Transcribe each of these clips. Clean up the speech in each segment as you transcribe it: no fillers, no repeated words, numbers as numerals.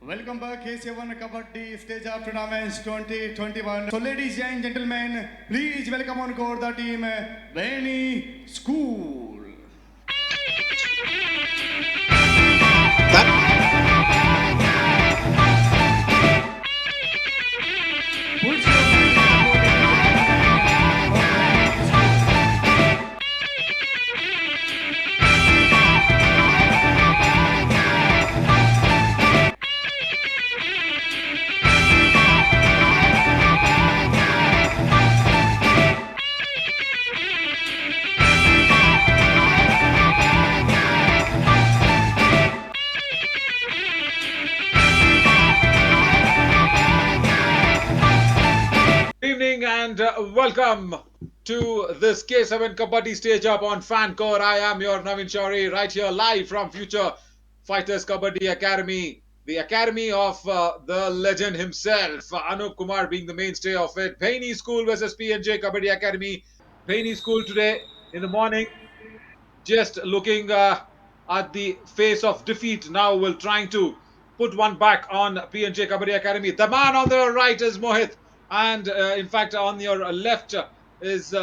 Welcome back, KC1 Kabaddi Stage of Tournaments 2021. So, ladies and gentlemen, please welcome on board the team Vaini School. Good evening and welcome to this K7 Kabaddi stage up on Fancore. I am your Navin Shari right here live from Future Fighters Kabaddi Academy, the academy of the legend himself, Anup Kumar being the mainstay of it. Vaini School versus PNJ Kabaddi Academy. Vaini School today in the morning, just looking at the face of defeat now, will trying to put one back on PNJ Kabaddi Academy. The man on the right is Mohit, and in fact on your left is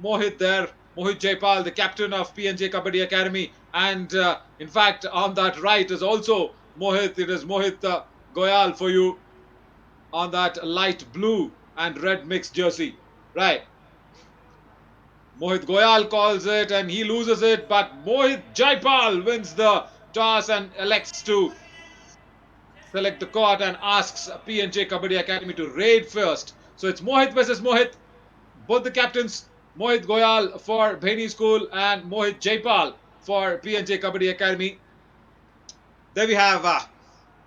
Mohit there, Mohit Jaipal, the captain of PNJ Kabaddi Academy, and in fact on that right is also Mohit. It is Mohit Goyal for you on that light blue and red mixed jersey, right? Mohit Goyal calls it and he loses it, but Mohit Jaipal wins the toss and elects to select the court and asks PNJ Kabaddi Academy to raid first. So it's Mohit versus Mohit. Both the captains, Mohit Goyal for Bhaini School and Mohit Jaipal for PNJ Kabaddi Academy. There we have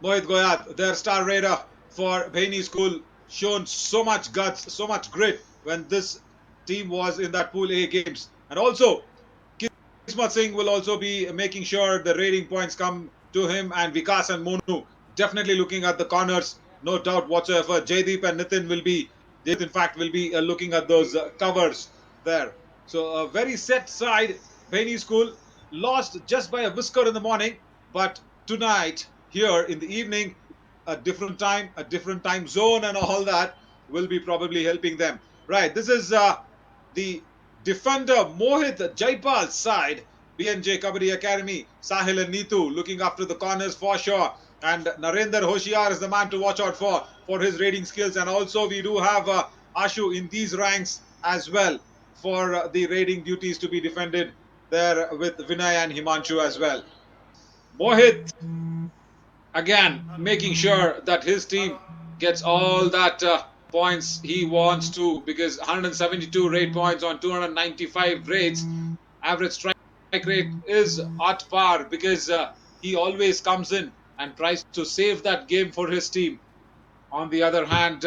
Mohit Goyal, their star raider for Bhaini School, shown so much guts, so much grit when this team was in that Pool A games. And also, Kismat Singh will also be making sure the rating points come to him, and Vikas and Monu definitely looking at the corners, no doubt whatsoever. Jaydeep and Nitin will be, in fact, will be looking at those covers there. So a very set side. Bhaini School lost just by a whisker in the morning, but tonight here in the evening, a different time zone, and all that will be probably helping them. Right. This is the defender Mohit Jaipal's side. BNJ Kabaddi Academy, Sahil and Neetu looking after the corners for sure. And Narendra Hoshiar is the man to watch out for his raiding skills. And also we do have Ashu in these ranks as well for the raiding duties to be defended there with Vinay and Himanshu as well. Mohit again making sure that his team gets all that points he wants to, because 172 raid points on 295 raids, average strike rate is at par, because he always comes in and tries to save that game for his team. On the other hand,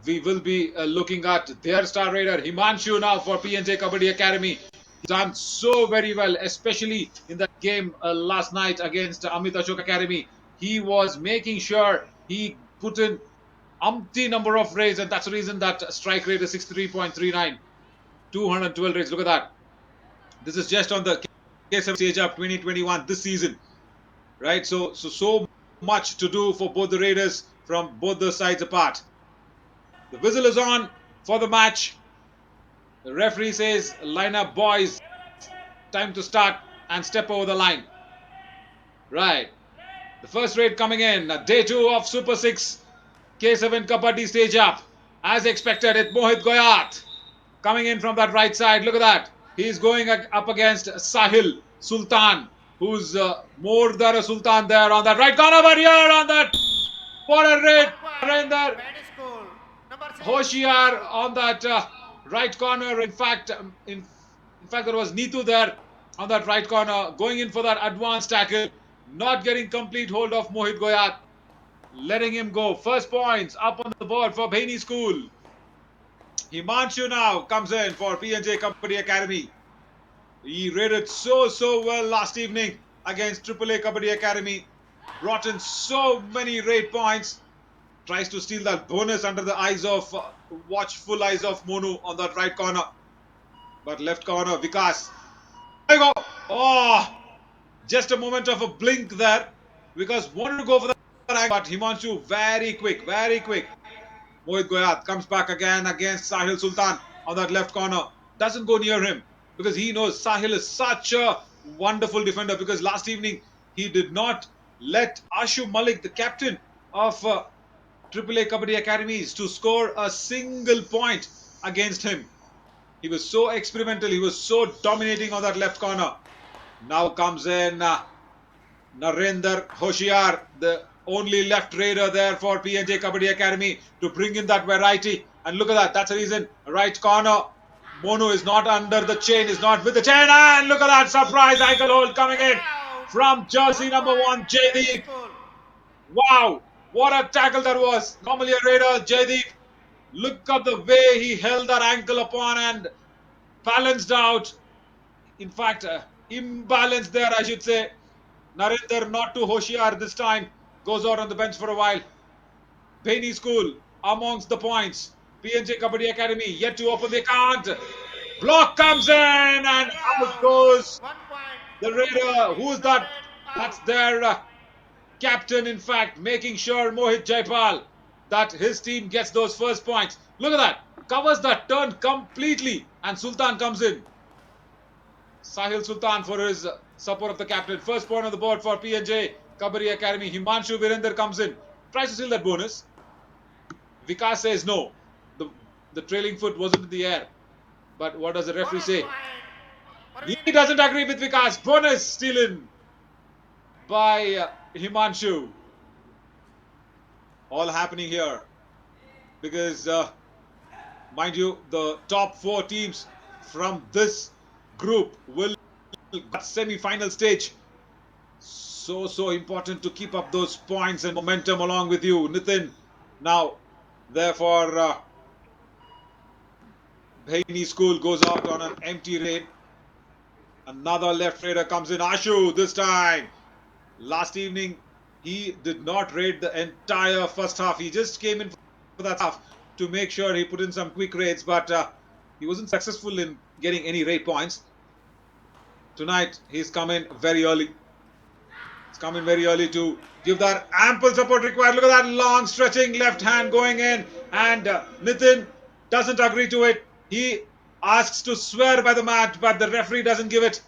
we will be looking at their star raider Himanshu now for PNJ Kabaddi Academy. He's done so very well, especially in that game last night against Amit Ashok Academy. He was making sure he put in umpty number of raids, and that's the reason that strike rate is 63.39, 212 raids. Look at that. This is just on the K7 stage of 2021 this season, right? So much to do for both the raiders from both the sides apart. The whistle is on for the match. The referee says, line up boys, time to start and step over the line. Right. The first raid coming in, day 2 of Super 6 K7 Kabaddi stage up. As expected, it's Mohit Goyat coming in from that right side. Look at that. He's going up against Sahil Sultan, who's more than a Sultan there on that right corner. But here on that, what a raid. Narendra Hoshiar on that right corner. In fact, there was Neetu there on that right corner, going in for that advanced tackle, not getting complete hold of Mohit Goyat, letting him go. First points up on the board for Bhaini School. Himanshu now comes in for PNJ Kabaddi Academy. He raided so well last evening against AAA Kabaddi Academy. Brought in so many raid points. Tries to steal that bonus under the eyes of, watchful eyes of Monu on that right corner. But left corner, Vikas. There you go. Oh, just a moment of a blink there, because wanted to go for But Himanshu, very quick, very quick. Mohit Goyat comes back again against Sahil Sultan on that left corner. Doesn't go near him because he knows Sahil is such a wonderful defender. Because last evening he did not let Ashu Malik, the captain of AAA Kabaddi Academies, to score a single point against him. He was so experimental. He was so dominating on that left corner. Now comes in Narendra Hoshiar, the only left raider there for PNJ Kabaddi Academy, to bring in that variety. And look at that. That's the reason. Right corner. Monu is not under the chain, is not with the chain. And look at that surprise ankle hold coming in from jersey number 1, Jaydeep. Wow. What a tackle that was. Normally a raider, Jaydeep. Look at the way he held that ankle upon and balanced out. In fact, imbalanced there, I should say. Narendra not too Hoshiar this time. Goes out on the bench for a while. Baini School amongst the points. PNJ Kabaddi Academy yet to open the account. Block comes in and out goes the raider. Who's that? That's their captain, in fact, making sure Mohit Jaipal that his team gets those first points. Look at that. Covers that turn completely and Sultan comes in. Sahil Sultan for his support of the captain. First point on the board for PNJ Kabaddi Academy. Himanshu Virender comes in. Tries to steal that bonus. Vikas says no. The trailing foot wasn't in the air. But what does the referee say? He doesn't agree with Vikas. Bonus stealen by Himanshu. All happening here. Because, mind you, the top 4 teams from this group will at semi-final stage. So important to keep up those points and momentum along with you, Nitin. Now, therefore, Baini School goes out on an empty raid. Another left raider comes in. Ashu this time. Last evening, he did not raid the entire first half. He just came in for that half to make sure he put in some quick raids, but he wasn't successful in getting any raid points. Tonight, he's come in very early. He's come in very early to give that ample support required. Look at that long stretching left hand going in. And Nitin doesn't agree to it. He asks to swear by the mat, but the referee doesn't give it.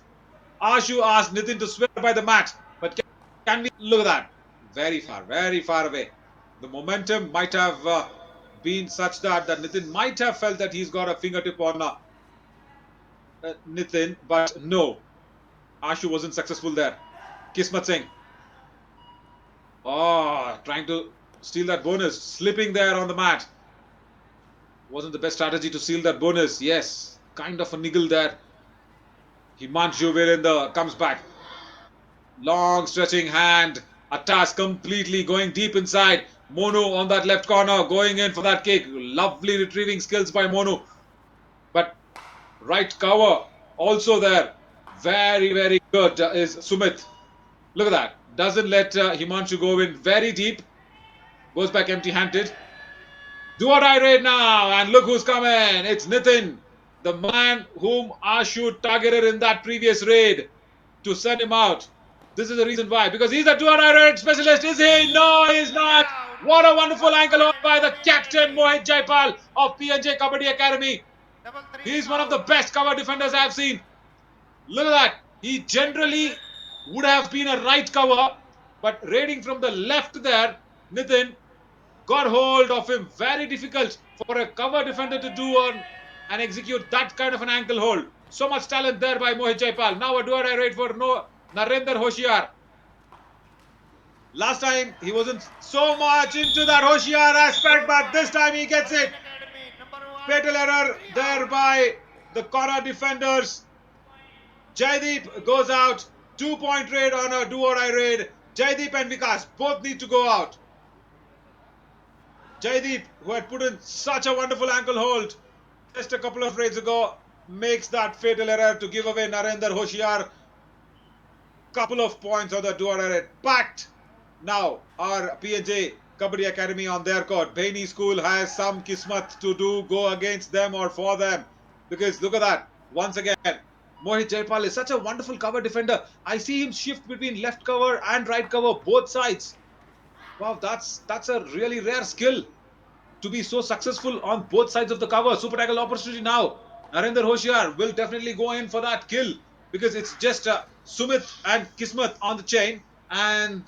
Ashu asked Nitin to swear by the mat. But can we look at that? Very far away. The momentum might have been such that Nitin might have felt that he's got a fingertip on Nitin, but no. Ashu wasn't successful there. Kismat Singh. Oh, trying to steal that bonus. Slipping there on the mat. Wasn't the best strategy to steal that bonus. Yes, kind of a niggle there. Himanshu Virender comes back. Long stretching hand. Atas completely going deep inside. Monu on that left corner going in for that kick. Lovely retrieving skills by Monu. But right cover also there. Very good is Sumit. Look at that. Doesn't let Himanshu go in very deep. Goes back empty-handed. Do or die raid now. And look who's coming. It's Nitin. The man whom Ashu targeted in that previous raid to send him out. This is the reason why. Because he's a do or die raid specialist. Is he? No, he's not. What a wonderful ankle hold by the captain Mohit Jaipal of PNJ Kabaddi Academy. He's one of the best cover defenders I've seen. Look at that. He generally would have been a right cover, but raiding from the left there, Nitin got hold of him. Very difficult for a cover defender to do and execute that kind of an ankle hold. So much talent there by Mohit Jaipal. Now a do-or-die raid for Narendra Hoshiar. Last time he wasn't so much into that Hoshiar aspect, but this time he gets it. Fatal error there by the corner defenders. Jaydeep goes out. 2-point raid on a do-or-die raid. Jaydeep and Vikas both need to go out. Jaydeep, who had put in such a wonderful ankle hold just a couple of raids ago, makes that fatal error to give away Narendra Hoshiar couple of points on the do-or-die raid. But now our PNJ Kabaddi Academy on their court. Baini School has some kismat to do, go against them or for them. Because look at that. Once again, Mohit Jaipal is such a wonderful cover defender. I see him shift between left cover and right cover, both sides. Wow, that's a really rare skill to be so successful on both sides of the cover. Super tackle opportunity now. Narendra Hoshiar will definitely go in for that kill because it's just Sumit and Kismet on the chain, and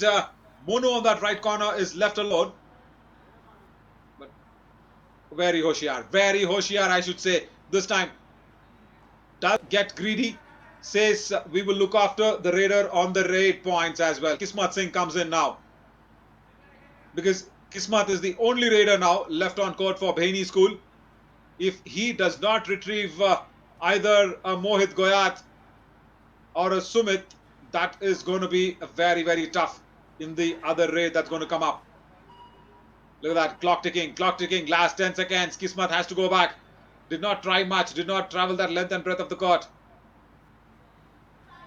Monu on that right corner is left alone. But very Hoshiar, I should say. This time does get greedy. Says we will look after the raider on the raid points as well. Kismat Singh comes in now because Kismat is the only raider now left on court for Behni School. If he does not retrieve either a Mohit Goyat or a Sumit, that is going to be very tough in the other raid that's going to come up. Look at that, clock ticking, last 10 seconds. Kismat has to go back. Did not try much, did not travel that length and breadth of the court.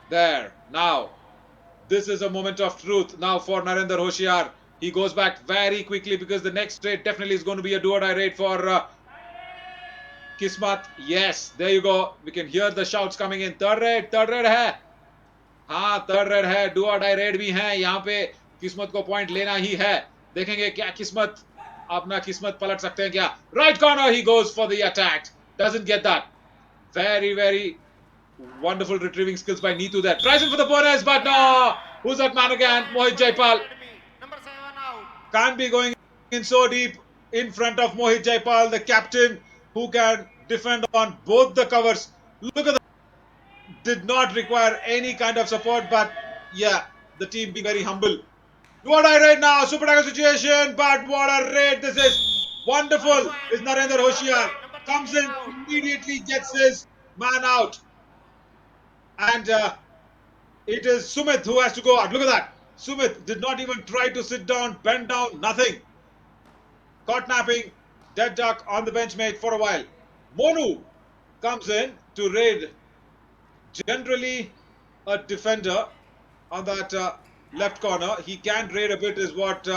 There, now, this is a moment of truth now for Narendra Hoshiar. He goes back very quickly because the next raid definitely is going to be a do-or-die raid for Kismat. Yes, there you go. We can hear the shouts coming in. Third raid है. हाँ, third raid है. Do or die raid भी है. यहाँ पे किस्मत को point लेना ही है. देखेंगे क्या किस्मत अपना किस्मत पलट सकते हैं क्या. Right corner, he goes for the attack. Doesn't get that. Very wonderful retrieving skills by Neetu there. Tries in for the bonus, but no. Who's that man again? Mohit Jaipal. Number 7 out. Can't be going in so deep in front of Mohit Jaipal, the captain, who can defend on both the covers. Look at that. Did not require any kind of support, but yeah, the team being very humble. What a raid now, super tackle situation, but what a raid this is. Wonderful is Narendra Hoshiar. Comes in, immediately gets his man out. And it is Sumit who has to go out. Look at that. Sumit did not even try to sit down, bend down, nothing. Caught napping, dead duck on the benchmate for a while. Monu comes in to raid. Generally a defender on that left corner. He can raid a bit is what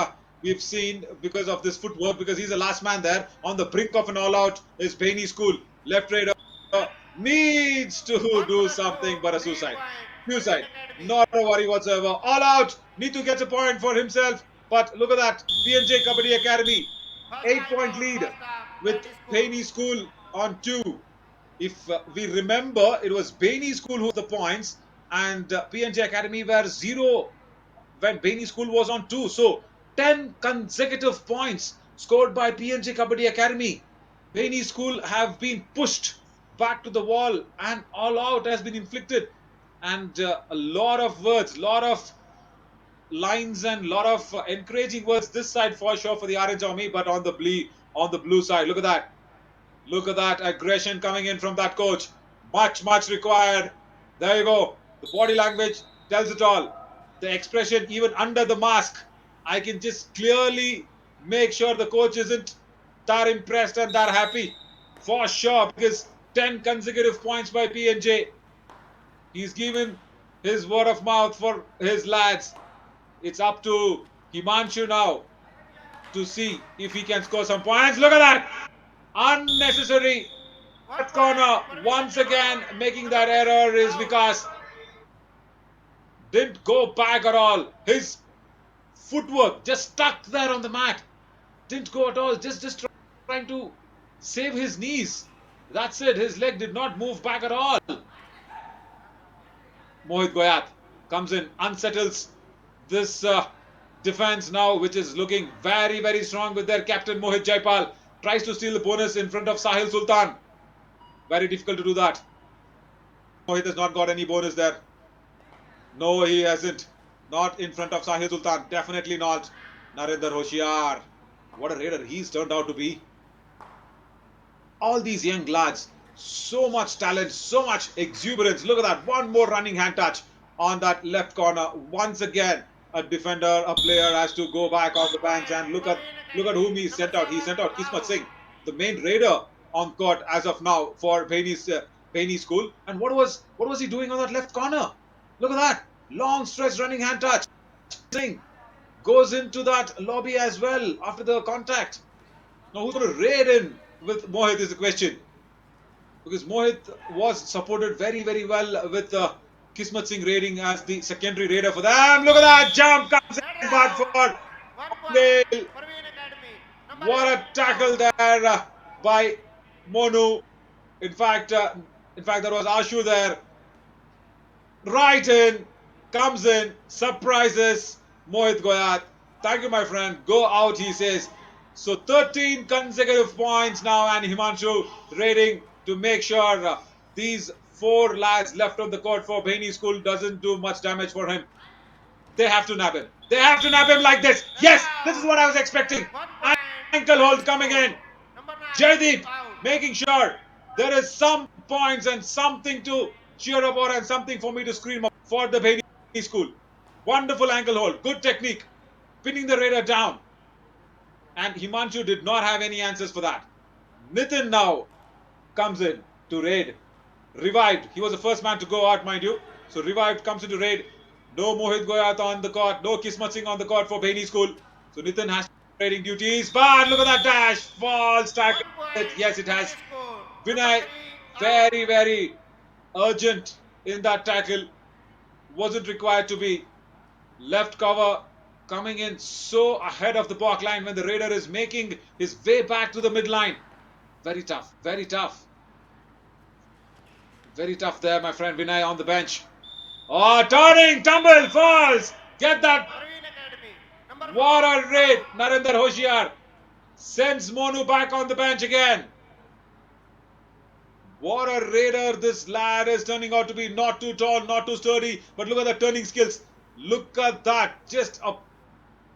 we've seen because of this footwork, because he's the last man there. On the brink of an all-out is Behni School. Left raider needs to do something but a suicide. Not a worry whatsoever. All out. Neetu gets a point for himself. But look at that. PNJ Kabaddi Academy. 8-point lead with Behni School on 2. If we remember, it was Behni School who had the points and PNJ Academy were 0 when Behni School was on 2. So 10 consecutive points scored by PNJ Kabaddi Academy. Behni School have been pushed back to the wall and all out has been inflicted. And a lot of words, lot of lines and lot of encouraging words this side for sure for the Orange Army, but on the blue side, look at that. Look at that aggression coming in from that coach. Much required. There you go. The body language tells it all. The expression even under the mask. I can just clearly make sure the coach isn't that impressed and that happy. For sure, because 10 consecutive points by PNJ. He's given his word of mouth for his lads. It's up to Himanshu now to see if he can score some points. Look at that. Unnecessary left corner. Once again making that error is Vikas. Didn't go back at all. His footwork just stuck there on the mat. Didn't go at all. Just trying to save his knees. That's it. His leg did not move back at all. Mohit Goyat comes in, unsettles this defense now, which is looking very strong with their captain Mohit Jaipal. Tries to steal the bonus in front of Sahil Sultan. Very difficult to do that. Mohit has not got any bonus there. No, he hasn't. Not in front of Sahil Sultan. Definitely not. Narendra Hoshiar. What a raider he's turned out to be. All these young lads. So much talent. So much exuberance. Look at that. One more running hand touch on that left corner. Once again, a defender, a player has to go back off the bench and look at whom he sent out. He sent out Kismat Singh, the main raider on court as of now for Behni School. And what was he doing on that left corner? Look at that. Long stretch running hand touch. Singh goes into that lobby as well after the contact. Now who's going to raid in with Mohit is the question. Because Mohit was supported very well with Kismat Singh raiding as the secondary raider for them. Look at that jump comes in, but for Nail. Parveen Academy. Number What a 11 tackle out. there by Monu. In fact, there was Ashu there. Right in, comes in, surprises Mohit Goyat. Thank you, my friend. Go out, he says. So 13 consecutive points now, and Himanshu raiding to make sure these four lads left on the court for Bhaini School doesn't do much damage for him. They have to nab him. They have to nab him like this. Yes, this is what I was expecting. 1 point. Ankle hold coming in. Number 9 Jaideep out. making sure there is some points and something to cheer about and something for me to scream about for the Bhaini School. Wonderful ankle hold, good technique, pinning the raider down. And Himanshu did not have any answers for that. Nitin now comes in to raid. Revived. He was the first man to go out, mind you. So Revived comes into raid. No Mohit Goyat on the court. No Kismat Singh on the court for Bhaini School. So Nitin has raiding duties. But look at that dash. False tackle. 1 point. Yes, it has. Bhaini School. Vinay, Number 3 out. very, very urgent in that tackle. Wasn't required to be. Left cover coming in so ahead of the block line when the raider is making his way back to the midline. Very tough, very tough. Very tough there, my friend Vinay on the bench. Oh, turning, tumble, falls. Get that. Parveen Academy. Number What 4 a raid. out. Narendra Hoshiar sends Monu back on the bench again. What a raider this lad is turning out to be. Not too tall, not too sturdy. But look at the turning skills. Look at that. Just up,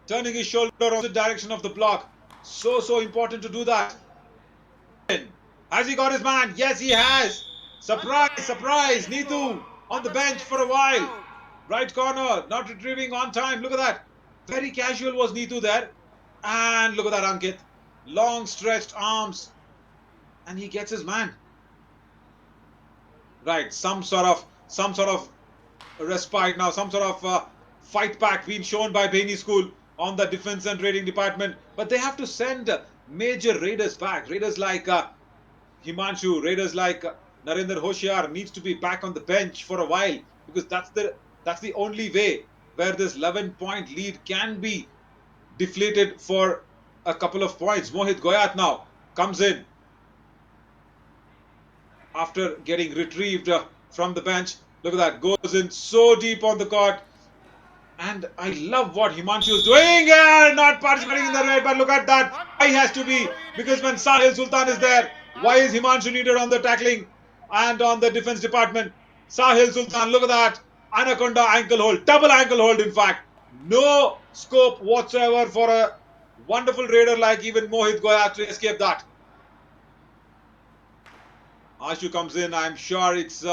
turning his shoulder on the direction of the block. So important to do that. Has he got his man? Yes, he has. Surprise. Neetu on the bench for a while. Out. Right corner, not retrieving on time. Look at that. Very casual was Neetu there. And look at that Ankit. Long stretched arms. And he gets his man. Right, some sort of respite now, some sort of fight back being shown by Bhaini School on the defense and raiding department. But they have to send major raiders back. Raiders like Himanshu, raiders like Narendra Hoshiar needs to be back on the bench for a while, because that's the only way where this 11-point lead can be deflated for a couple of points. Mohit Goyat now comes in after getting retrieved from the bench. Look at that, goes in so deep on the court. And I love what Himanshu is doing here, not participating in the raid, but look at that. Why has to be? Because when Sahil Sultan is there, why is Himanshu needed on the tackling and on the defense department? Sahil Sultan, look at that. Anaconda ankle hold, double ankle hold in fact. No scope whatsoever for a wonderful raider like even Mohit Goyat to escape that. Ashu comes in. I'm sure it's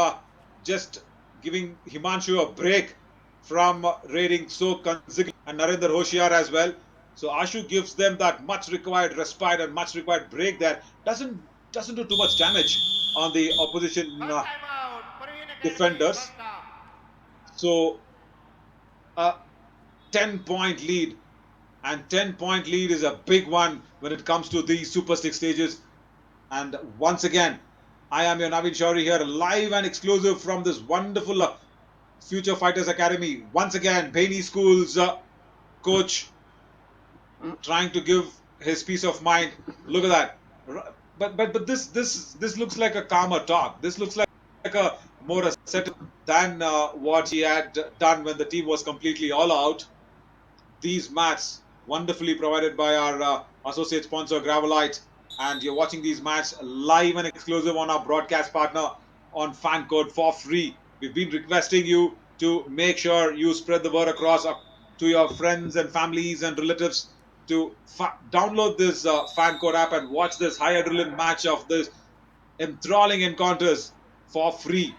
just giving Himanshu a break from raiding so consecutively, and Narendra Hoshiar as well. So Ashu gives them that much required respite and much required break there. Doesn't do too much damage on the opposition First time out. Parveen Academy. defenders. First half. So a 10-point lead, and 10-point lead is a big one when it comes to these Super 6 stages. And once again, I am your Navin Shauri here, live and exclusive from this wonderful Future Fighters Academy. Once again, Bhaini School's coach trying to give his peace of mind. Look at that. But this looks like a calmer talk. This looks like a more assertive than what he had done when the team was completely all out. These mats wonderfully provided by our associate sponsor Gravelite. And you're watching these matches live and exclusive on our broadcast partner on Fan Code for free. We've been requesting you to make sure you spread the word across to your friends and families and relatives to download this Fan Code app and watch this high adrenaline match of this enthralling encounters for free.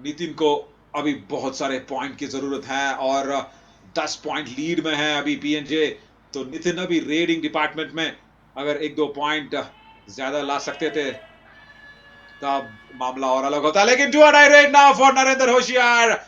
Nitin को अभी बहुत सारे point की जरूरत है और 10 point lead में है अभी पीएनजे. तो नितिन अभी रेडिंग डिपार्टमेंट में अगर 1-2 पॉइंट ज्यादा ला सकते थे तब मामला और अलग होता. लेकिन do or die raid now for Narendra Hoshiar.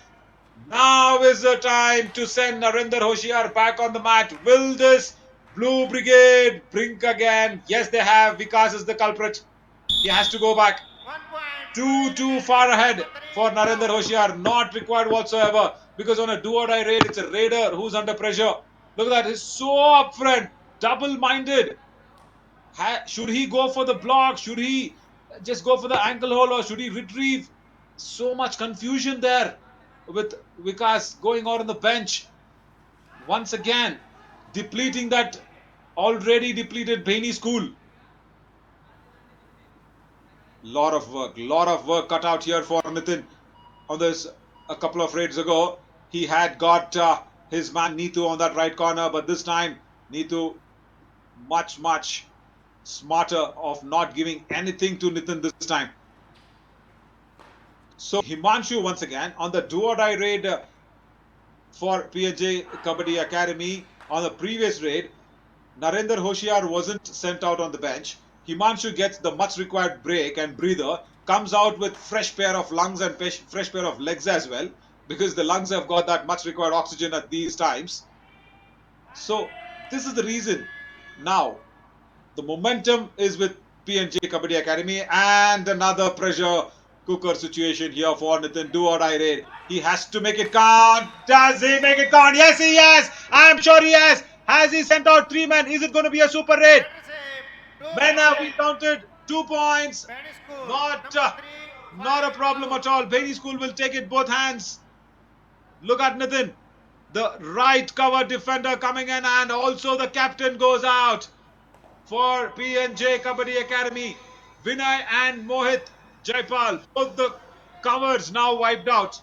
Now is the time to send Narendra Hoshiar back on the mat. Will this Blue Brigade blink again? Yes, they have. Vikas is the culprit. He has to go back. 1 point. Too far ahead for Narendra Hoshiar. Not required whatsoever. because on a do or die raid, it's a raider who's under pressure. Look at that, he's so up front, double-minded. Should he go for the block? Should he just go for the ankle hold, or should he retrieve? So much confusion there with Vikas going out on the bench. Once again, depleting that already depleted Baini school. Lot of work cut out here for Nitin on this a couple of raids ago. He had got his man Neetu on that right corner, but this time Neetu much smarter of not giving anything to Nitin this time. So Himanshu once again on the do or die raid for PNJ Kabaddi Academy. On the previous raid, Narendra Hoshiar wasn't sent out on the bench. Himanshu gets the much required break and breather, comes out with fresh pair of lungs and fresh pair of legs as well, because the lungs have got that much required oxygen at these times. So this is the reason. Now the momentum is with PNJ Kabaddi Academy, and another pressure cooker situation here for Nitin. Do or die raid. He has to make it count. Does he make it count? Yes, he has. I am sure he has. Has he sent out 3 men? Is it going to be a super raid? Men have been counted. 2 points. Not a problem at all. Baini School will take it both hands. Look at Nitin. The right cover defender coming in, and also the captain goes out for PNJ Kabaddi Academy. Vinay and Mohit Jaipal, both the covers now wiped out.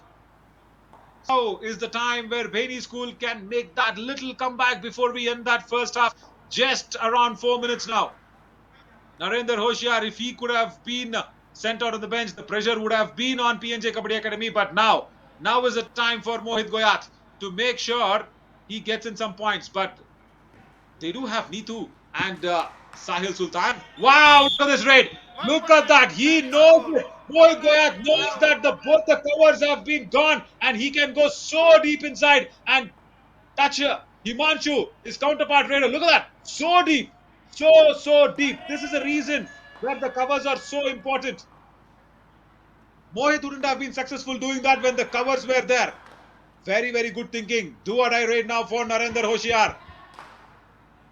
Now is the time where Baini School can make that little comeback before we end that first half. Just around 4 minutes now. Narendra Hoshiar, if he could have been sent out on the bench, the pressure would have been on PNJ Kabaddi Academy. But now is the time for Mohit Goyat to make sure he gets in some points. But they do have Neetu and Sahil Sultan. Wow, look at this raid. Look at that. He knows it. Mohit Goyat knows that both the covers have been gone, and he can go so deep inside and touch Himanshu, his counterpart raider. Look at that. So deep. So deep. This is the reason that the covers are so important. Mohit wouldn't have been successful doing that when the covers were there. Very good thinking. Do or die raid now for Narendra Hoshiar.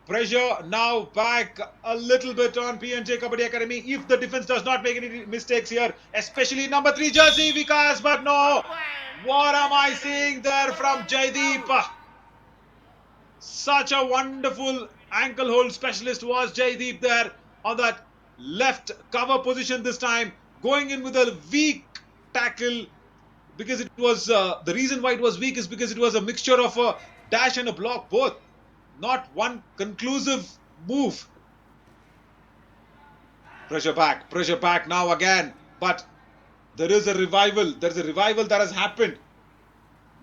Pressure now back a little bit on PNJ Kabaddi Academy if the defense does not make any mistakes here, especially number 3 jersey Vikas. But no, what am I seeing there from Jaideep? Such a wonderful ankle hold specialist was Jaideep there on that left cover position this time, going in with a weak tackle, because it was the reason why it was weak is because it was a mixture of a dash and a block both. Not one conclusive move. Pressure back now again. But there is a revival. There's a revival that has happened.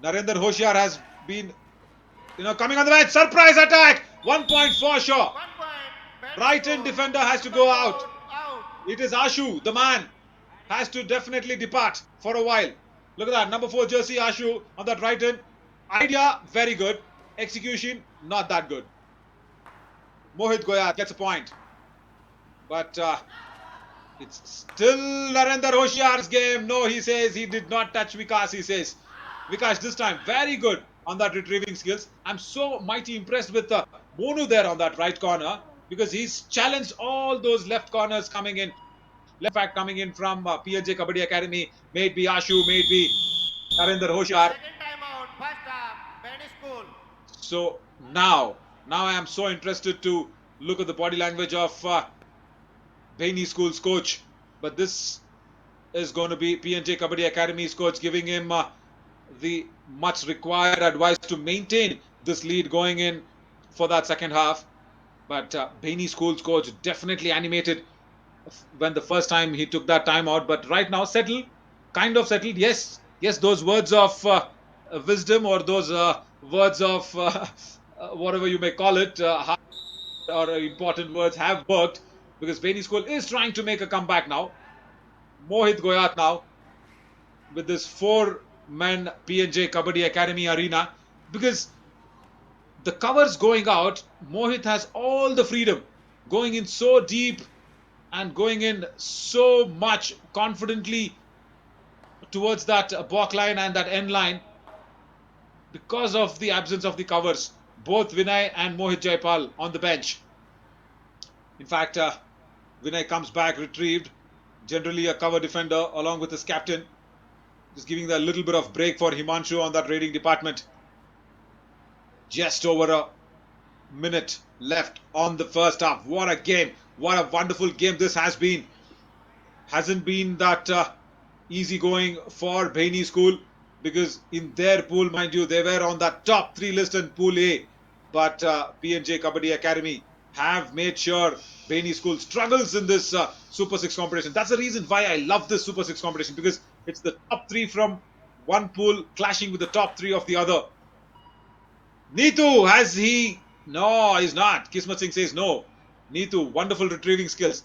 Narendra Hoshiar has been, coming on the bench. Surprise attack. 1 point for sure. Right-hand defender has to go out. It is Ashu, the man, has to definitely depart for a while. Look at that. Number 4 jersey Ashu on that right hand. Idea, very good. Execution, not that good. Mohit Goyat gets a point. But it's still Narendra Hoshiar's game. No, he says he did not touch Vikas, he says. Vikas this time, very good on that retrieving skills. I'm so mighty impressed with Monu there on that right corner, because he's challenged all those left corners coming in. Left back coming in from PNJ Kabaddi Academy. May it be Ashu, may it be Narendra Hoshiar. Second time out, first half, Baini School. So now I am so interested to look at the body language of Baini School's coach. But this is going to be PNJ Kabaddi Academy's coach giving him the much required advice to maintain this lead going in for that second half. But Baini School's coach definitely animated when the first time he took that time out. But right now settled, kind of settled. Yes, those words of wisdom, or those words of whatever you may call it, or important words have worked, because Baini School is trying to make a comeback now. Mohit Goyat now with this 4-man PNJ Kabaddi Academy arena, because the covers going out, Mohit has all the freedom, going in so deep and going in so much confidently towards that back line and that end line. because of the absence of the covers, both Vinay and Mohit Jaipal on the bench. In fact, Vinay comes back retrieved, generally a cover defender along with his captain, just giving the little bit of break for Himanshu on that raiding department. Just over a minute left on the first half. What a game! What a wonderful game this has been. Hasn't been that easy going for Baini School, because in their pool, mind you, they were on that top 3 list in Pool A. But PNJ Kabaddi Academy have made sure Baini School struggles in this Super 6 competition. That's the reason why I love this Super 6 competition, because it's the top 3 from one pool clashing with the top 3 of the other. Neetu, has he? No, he's not. Kismat Singh says no. Neetu, wonderful retrieving skills.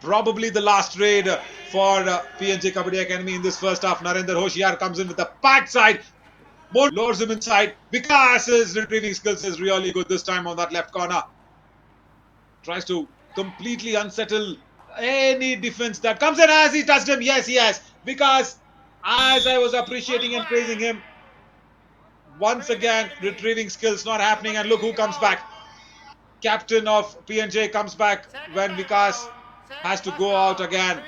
Probably the last raid for PNJ Kabaddi Academy in this first half. Narendra Hoshiar comes in with the backside. More lures him inside. Vikas's retrieving skills is really good this time on that left corner. Tries to completely unsettle any defense that comes in. As he touched him? Yes, he has. Vikas, as I was appreciating and praising him, once again, retrieving skills not happening. And look who comes back. Captain of PNJ comes back when Vikas has to go out again.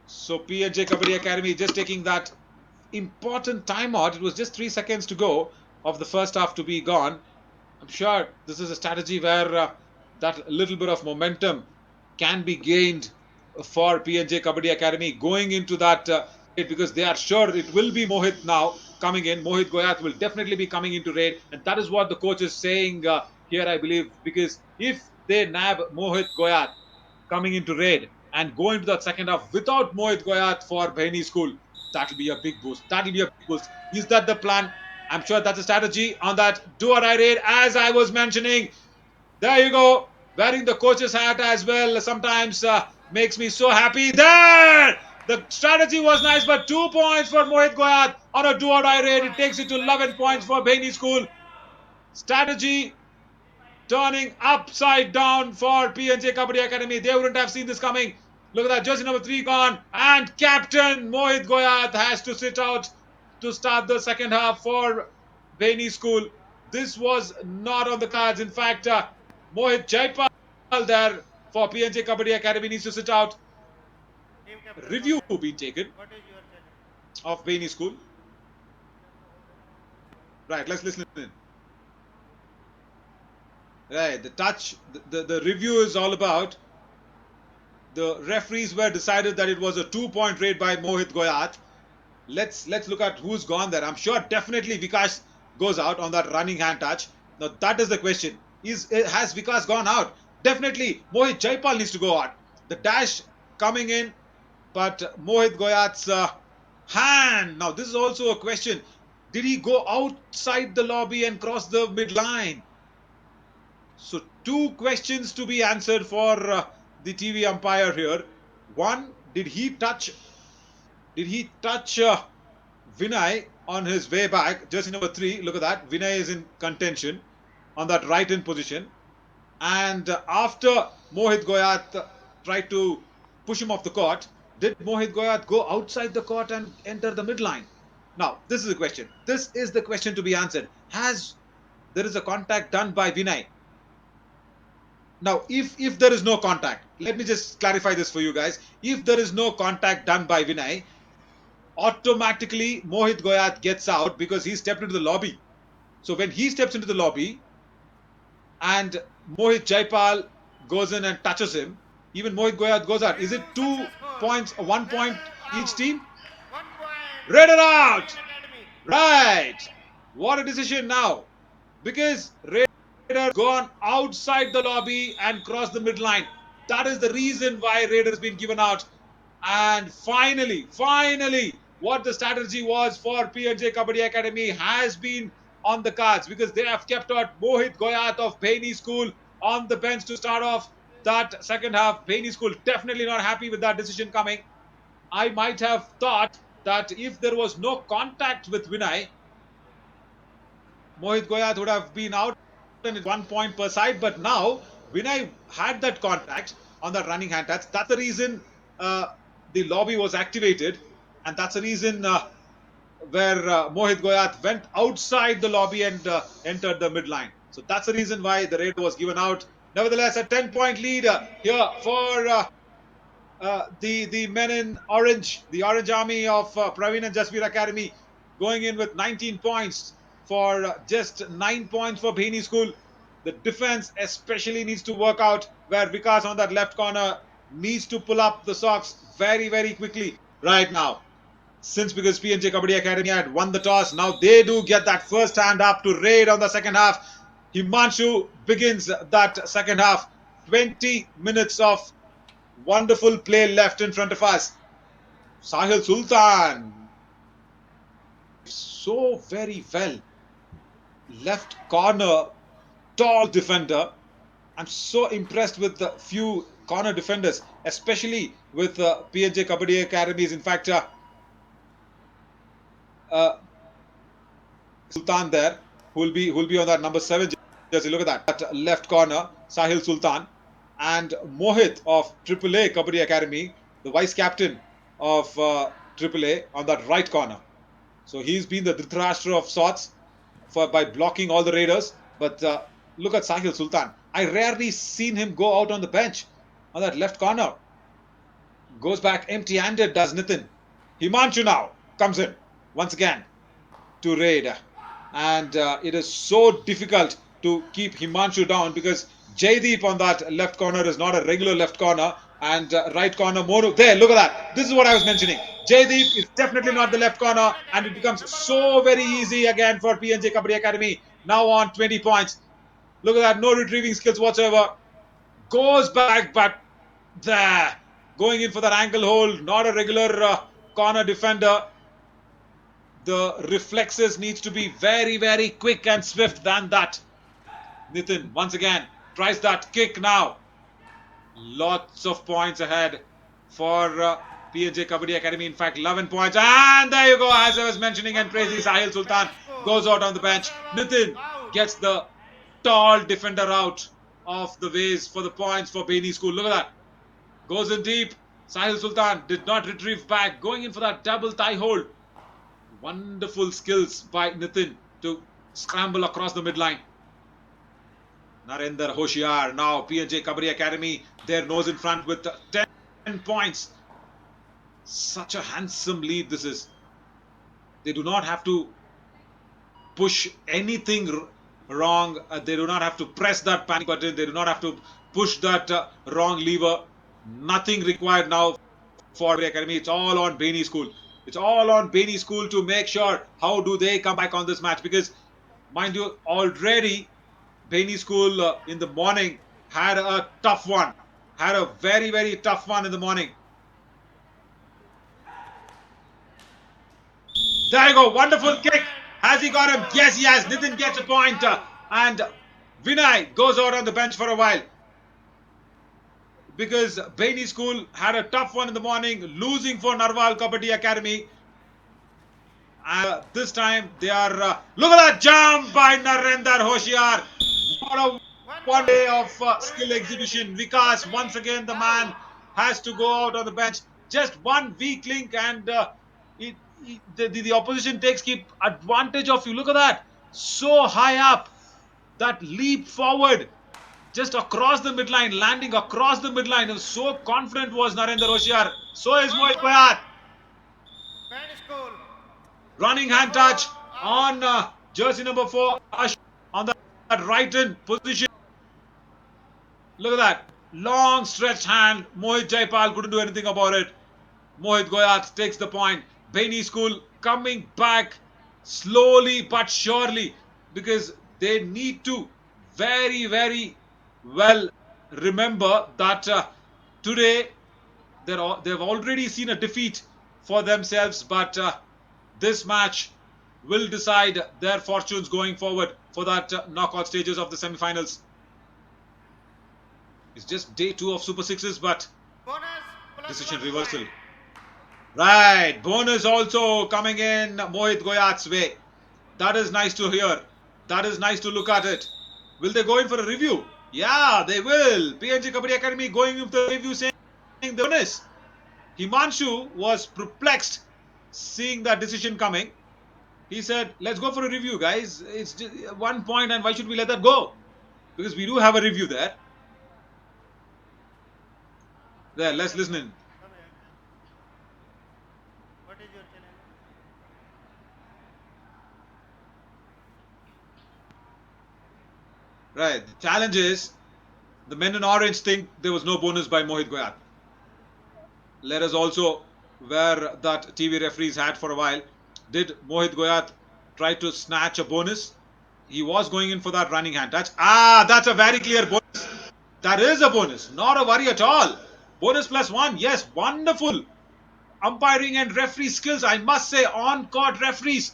So PNJ Kabaddi Academy just taking that important timeout. It was just 3 seconds to go of the first half to be gone. I'm sure this is a strategy where that little bit of momentum can be gained for PNJ Kabaddi Academy going into that because they are sure it will be Mohit now coming in. Mohit Goyat will definitely be coming into raid, and that is what the coach is saying here, I believe, because if they nab Mohit Goyat coming into raid and go into that second half without Mohit Goyat for Baini School, that'll be a big boost. That'll be a big boost. Is that the plan? I'm sure that's a strategy on that do or die raid, as I was mentioning. There you go. Wearing the coach's hat as well sometimes makes me so happy. There! The strategy was nice, but 2 points for Mohit Goyat on a do or die raid. It takes it to 11 points for Baini School. Strategy turning upside down for PNJ Kabaddi Academy. They wouldn't have seen this coming. Look at that, jersey number 3 gone. And captain Mohit Goyat has to sit out to start the second half for Baini School. This was not on the cards. In fact, Mohit Jaipal there for PNJ Kabaddi Academy needs to sit out. Review being taken of Baini School. Right, let's listen in. Right, the touch, the review is all about the referees were decided that it was a 2-point raid by Mohit Goyat. Let's look at who's gone there. I'm sure definitely Vikas goes out on that running hand touch. Now that is the question. Has Vikas gone out? Definitely Mohit Jaipal needs to go out. The dash coming in, but Mohit Goyat's hand. Now this is also a question. Did he go outside the lobby and cross the midline? So 2 questions to be answered for the TV umpire here. One, did he touch Vinay on his way back? Jersey number 3, look at that. Vinay is in contention on that right in position. And after Mohit Goyat tried to push him off the court, did Mohit Goyat go outside the court and enter the midline? Now, this is the question. This is the question to be answered. There is a contact done by Vinay? Now, if there is no contact, let me just clarify this for you guys. If there is no contact done by Vinay, automatically Mohit Goyat gets out because he stepped into the lobby. So when he steps into the lobby and Mohit Jaipal goes in and touches him, even Mohit Goyat goes out. Is it 2 points, 1 point each team? 1 point. Raider out! Academy. Right! What a decision now. Because Raider gone outside the lobby and crossed the midline. That is the reason why Raider has been given out. And finally, what the strategy was for PNJ Kabaddi Academy has been on the cards, because they have kept out Mohit Goyat of Baini School on the bench to start off that second half. Baini School definitely not happy with that decision coming. I might have thought that if there was no contact with Vinay, Mohit Goyat would have been out and it's 1 point per side. But now Vinay had that contact on that running hand touch. That's the reason the lobby was activated, and that's the reason where Mohit Goyat went outside the lobby and entered the midline. So that's the reason why the raid was given out. Nevertheless, a 10-point lead here for the men in orange, the Orange Army of Praveen and Jasveer Academy, going in with 19 points for just 9 points for Bheni School. The defense especially needs to work out, where Vikas on that left corner needs to pull up the socks very, very quickly right now. Since because PNJ Kabaddi Academy had won the toss, now they do get that first hand up to raid on the second half. Himanshu begins that second half. 20 minutes of wonderful play left in front of us. Sahil Sultan, so very well. Left corner, tall defender. I'm so impressed with the few corner defenders, especially with PNJ Kabaddi Academies. In fact, Sultan there, who will be on that number 7 jersey. Look at that left corner, Sahil Sultan, and Mohit of AAA Kabaddi Academy, the vice captain of AAA, on that right corner. So he's been the Dhritarashtra of sorts by blocking all the raiders. But look at Sahil Sultan. I rarely seen him go out on the bench on that left corner. Goes back empty-handed, does Nitin. Himanshu now comes in once again to raid. And it is so difficult to keep Himanshu down because Jaideep on that left corner is not a regular left corner. And right corner, Monu. There, look at that. This is what I was mentioning. Jaideep is definitely not the left corner. And it becomes so very easy again for PNJ Kabaddi Academy. Now on 20 points. Look at that. No retrieving skills whatsoever. Goes back, but there. Going in for that ankle hold. Not a regular corner defender. The reflexes needs to be very, very quick and swift than that. Nitin once again tries that kick now. Lots of points ahead for PNJ Kabaddi Academy. In fact, 11 points. And there you go, as I was mentioning and praising, Sahil Sultan goes out on the bench. Nitin gets the tall defender out of the ways for the points for Bheni School. Look at that. Goes in deep. Sahil Sultan did not retrieve back. Going in for that double thigh hold. Wonderful skills by Nitin to scramble across the midline. Narendra Hoshiar now, PNJ Kabaddi Academy, their nose in front with 10 points. Such a handsome lead this is. They do not have to push anything wrong. They do not have to press that panic button. They do not have to push that wrong lever. Nothing required now for the Academy. It's all on Bheni School. It's all on Bheni School to make sure how do they come back on this match. Because, mind you, already Bheni School in the morning had a tough one. Had a very, very tough one in the morning. There you go. Wonderful kick. Has he got him? Yes, he has. Nitin gets a point. And Vinay goes out on the bench for a while. Because Bheni School had a tough one in the morning, losing for Narwal Kabaddi Academy. This time they are... look at that jump by Narendra Hoshiar. What a one day of skill exhibition. Vikas, once again, the man has to go out on the bench. Just one weak link and the opposition keep advantage of you. Look at that. So high up. That leap forward. Just across the midline, landing across the midline. And so confident was Narendra Hoshiar. So is Mohit Goyat. Running hand touch on jersey number 4. On that right in position. Look at that. Long stretched hand. Mohit Jaipal couldn't do anything about it. Mohit Goyat takes the point. Bheni School coming back slowly but surely. Because they need to very, very well remember that today they've already seen a defeat for themselves, but this match will decide their fortunes going forward for that knockout stages of the semi-finals. It's just day 2 of Super Sixes, but decision reversal. Right, bonus also coming in Mohit Goyat's way. That is nice to hear. That is nice to look at it. Will they go in for a review? Yeah, they will. PNJ Kabaddi Academy going in for the review saying the bonus. Himanshu was perplexed seeing that decision coming. He said, let's go for a review, guys. It's just 1 point, and why should we let that go? Because we do have a review there. There, let's listen in. Come here. What is your channel? Right. The challenge is the men in orange think there was no bonus by Mohit Goyat. Let us also wear that TV referee's hat for a while. Did Mohit Goyat try to snatch a bonus? He was going in for that running hand touch. Ah, that's a very clear bonus. That is a bonus. Not a worry at all. Bonus +1. Yes, wonderful. Umpiring and referee skills. I must say, on-court referees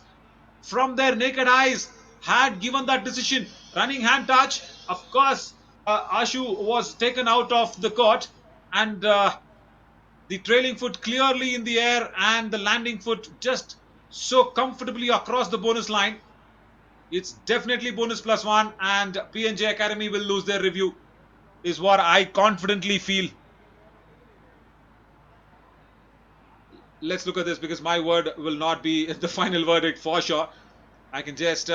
from their naked eyes had given that decision. Running hand touch. Of course, Ashu was taken out of the court, and the trailing foot clearly in the air and the landing foot just so comfortably across the bonus line. It's definitely bonus +1, and PNJ Academy will lose their review, is what I confidently feel. Let's look at this, because my word will not be the final verdict for sure. I can just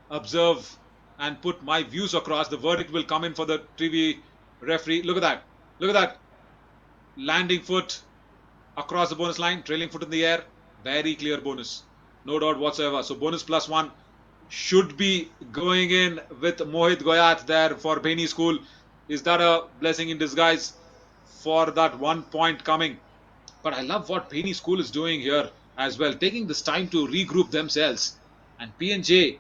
observe and put my views across. The verdict will come in for the TV referee. Look at that. Look at that. Landing foot across the bonus line, trailing foot in the air. Very clear bonus. No doubt whatsoever. So bonus +1 should be going in with Mohit Goyat there for Beni School. Is that a blessing in disguise for that 1 point coming? But I love what Beni School is doing here as well, taking this time to regroup themselves. And PNJ,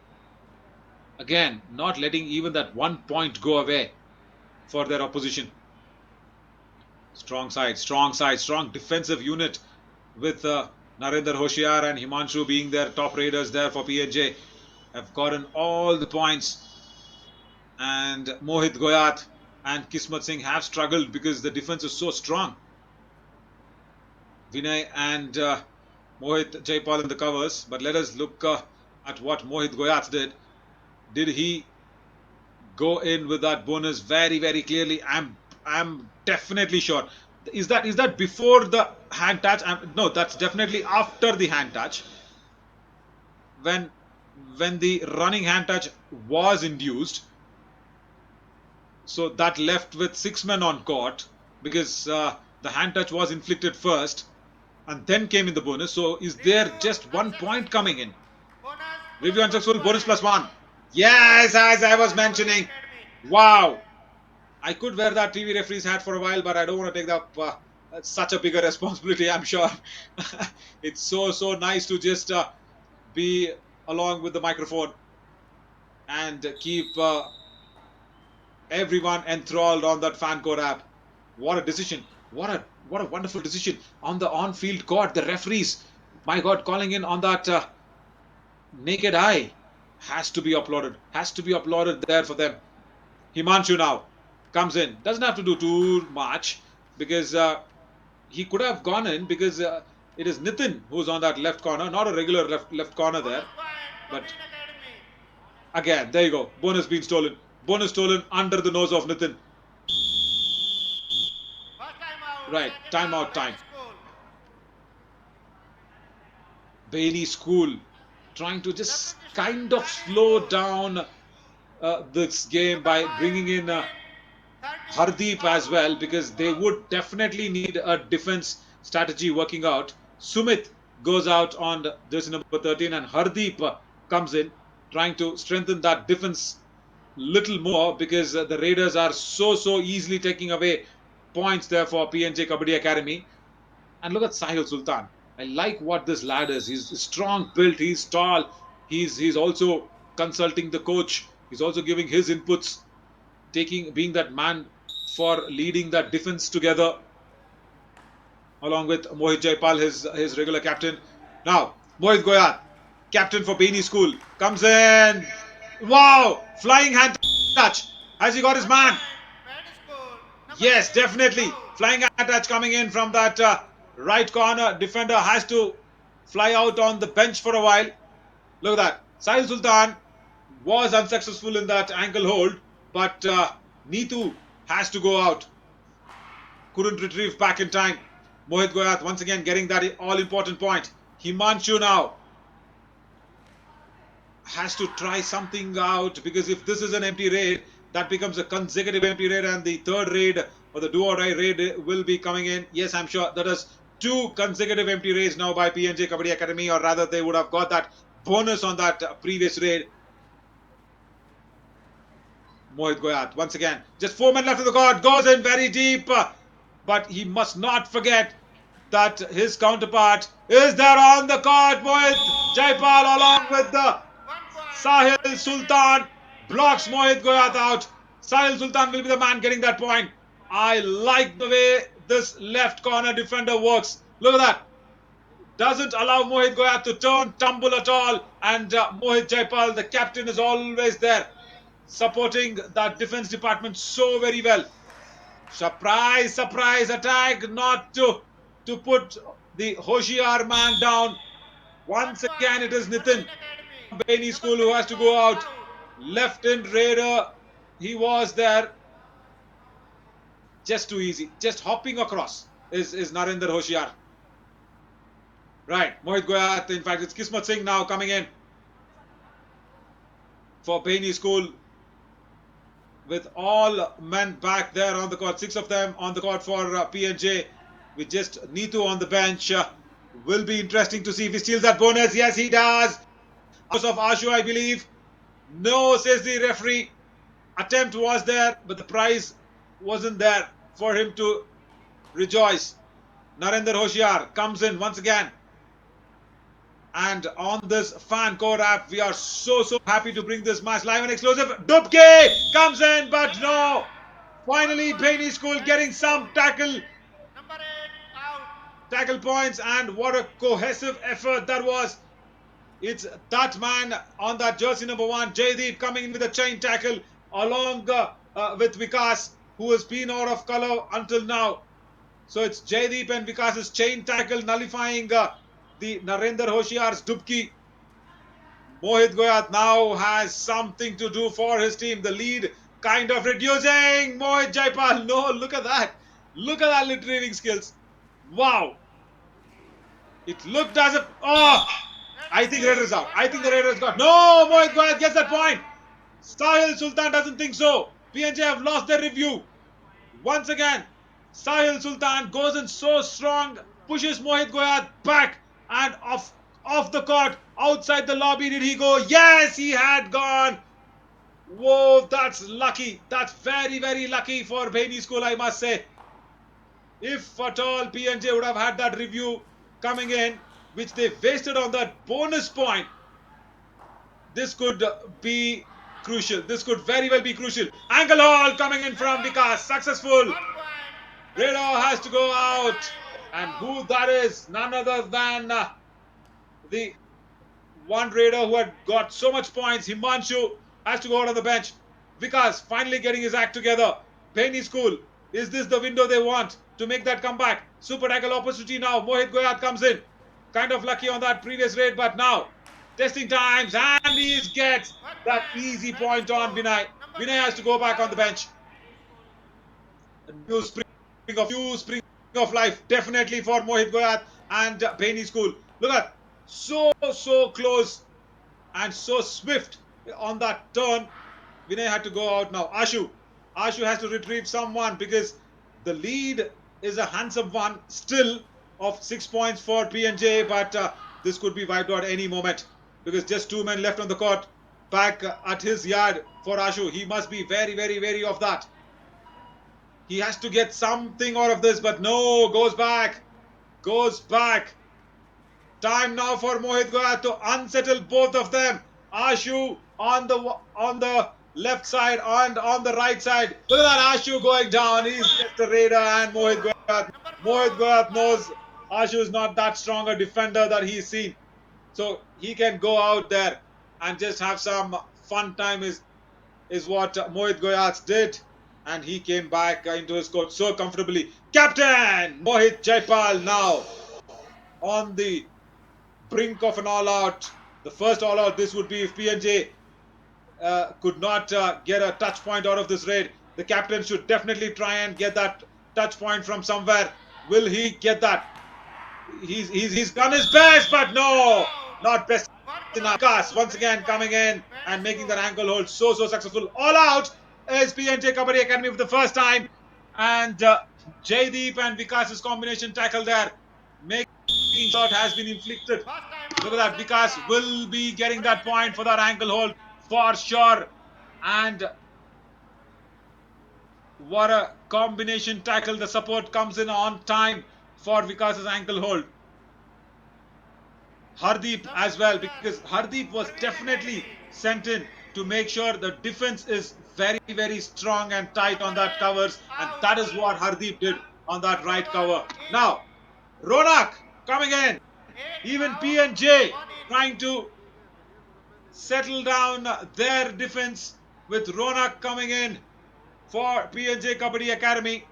again, not letting even that 1 point go away for their opposition. Strong side, strong defensive unit with Narendra Hoshiar and Himanshu being their top raiders there for PNJ. Have gotten all the points. And Mohit Goyat and Kismat Singh have struggled because the defense is so strong. Vinay and Mohit Jaipal in the covers. But let us look at what Mohit Goyat did. Did he go in with that bonus very, very clearly? I'm definitely sure. Is that before the hand touch? No, that's definitely after the hand touch. When the running hand touch was induced, so that left with 6 men on court, because the hand touch was inflicted first and then came in the bonus. So is there just 1 point coming in? Bonus. Review unsuccessful, bonus +1. Yes, as I was mentioning. Wow. I could wear that TV referee's hat for a while, but I don't want to take up such a bigger responsibility, I'm sure. It's so nice to just be along with the microphone and keep everyone enthralled on that FanCore app. What a decision. What a wonderful decision on the on-field court. The referees, my God, calling in on that naked eye has to be applauded. Has to be applauded there for them. Himanshu now comes in. Doesn't have to do too much, because he could have gone in, because it is Nitin who's on that left corner, not a regular left corner there. But again, there you go. Bonus being stolen. Bonus stolen under the nose of Nitin. Right, timeout time. Beni School trying to just kind of slow down this game by bringing in Hardeep as well, because they would definitely need a defense strategy working out. Sumit goes out on jersey number 13, and Hardeep comes in trying to strengthen that defense little more, because the Raiders are so easily taking away points there for PNJ Kabaddi Academy. And look at Sahil Sultan. I like what this lad is. He's strong built, he's tall, he's also consulting the coach, he's also giving his inputs, being that man for leading that defense together, along with Mohit Jaipal, his regular captain. Now, Mohit Goyat, captain for Beni School, comes in. Wow! Flying hand touch. Has he got his man? Yes, definitely. Flying hand touch coming in from that right corner. Defender has to fly out on the bench for a while. Look at that. Sahil Sultan was unsuccessful in that ankle hold, but Neetu has to go out. Couldn't retrieve back in time. Mohit Goyat once again getting that all-important point. Himanshu now. has to try something out, because if this is an empty raid, that becomes a consecutive empty raid, and the third raid or the do or die raid will be coming in. Yes, I'm sure that is 2 consecutive empty raids now by PNJ Kabaddi Academy, or rather they would have got that bonus on that previous raid. Mohit Goyat once again, just 4 men left of the court, goes in very deep, but he must not forget that his counterpart is there on the court. Mohit Jaipal along with the 1 point. Sahil Sultan blocks Mohit Goyat out. Sahil Sultan will be the man getting that point. I like the way this left corner defender works. Look at that. Doesn't allow Mohit Goyat to turn, tumble at all. And Mohit Jaipal, the captain, is always there, supporting that defense department so very well. Surprise attack, not to put the Hoshiar man down. Once again, it is Nitin Baini School who has to go out. Left in raider, he was there. Just too easy. Just hopping across is Narendra Hoshiar. Right, Mohit Goyat. In fact, it's Kismat Singh now coming in for Baini School, with all men back there on the court. 6 of them on the court for PNJ, with just Neetu on the bench. Will be interesting to see if he steals that bonus. Yes, he does. House of Ashu, I believe. No, says the referee. Attempt was there, but the prize wasn't there for him to rejoice. Narendra Hoshiar comes in once again. And on this fan core app, we are so happy to bring this match live and exclusive. Dubke comes in, but no. Finally, Baini School getting some tackle Number 8 out. tackle points, and what a cohesive effort that was. It's that man on that jersey number 1, Jaydeep, coming in with a chain tackle along with Vikas, who has been out of colour until now. So it's Jaydeep and Vikas's chain tackle nullifying the Narendra Hoshiar's dubki. Mohit Goyat now has something to do for his team. The lead kind of reducing. Mohit Jaipal, no, look at that. Look at that retrieving skills. Wow. It looked as if, oh, I think Raiders out. I think the Raiders got, no, Mohit Goyat gets that point. Sahil Sultan doesn't think so. PNJ have lost their review. Once again, Sahil Sultan goes in so strong, pushes Mohit Goyat back and off the court. Outside the lobby, did he go? Yes, he had gone. Whoa, that's lucky. That's very lucky for Baini School, I must say. If at all PNJ would have had that review coming in, which they wasted on that bonus point, this could be crucial. This could very well be crucial. Ankle hold coming in from Vikas. Successful. 1 point. Raider has to go out. And who that is? None other than the one Raider who had got so much points. Himanshu has to go out on the bench. Vikas finally getting his act together. Baini School, is this the window they want to make that comeback? Super tackle opportunity now. Mohit Goyat comes in. Kind of lucky on that previous raid, but now testing times, and he gets that easy point on Vinay. Vinay has to go back on the bench. A new spring of life definitely for Mohit Goyat and Baini School. Look at so close and so swift on that turn. Vinay had to go out now. Ashu has to retrieve someone, because the lead is a handsome one still of 6 points for PNJ, but this could be wiped out any moment, because just 2 men left on the court back at his yard for Ashu. He must be very wary of that. He has to get something out of this, but no, goes back. Time now for Mohit Goyat to unsettle both of them. Ashu on the left side and on the right side. Look at that, Ashu going down. He's just a raider, and Mohit Goyat knows Ashu is not that strong a defender that he's seen. So he can go out there and just have some fun time is what Mohit Goyat did. And he came back into his court so comfortably. Captain Mohit Jaipal now on the brink of an all-out. The first all-out this would be if PNJ could not get a touch point out of this raid. The captain should definitely try and get that touch point from somewhere. Will he get that? He's done his best, but no, not best. 1 Vikas once again coming in and making that ankle hold so successful. All out is PNJ Kabaddi Academy for the first time, and Jaydeep and Vikas's combination tackle there, making shot has been inflicted. First time Look out. at that. Vikas will be getting that point for that ankle hold for sure. And what a combination tackle. The support comes in on time for Vikas's ankle hold. Hardeep as well, because Hardeep was definitely sent in to make sure the defense is very strong and tight on that covers, and that is what Hardeep did on that right cover. Now, Ronak coming in, even P&J trying to settle down their defense with Ronak coming in for P&J Kabaddi Academy.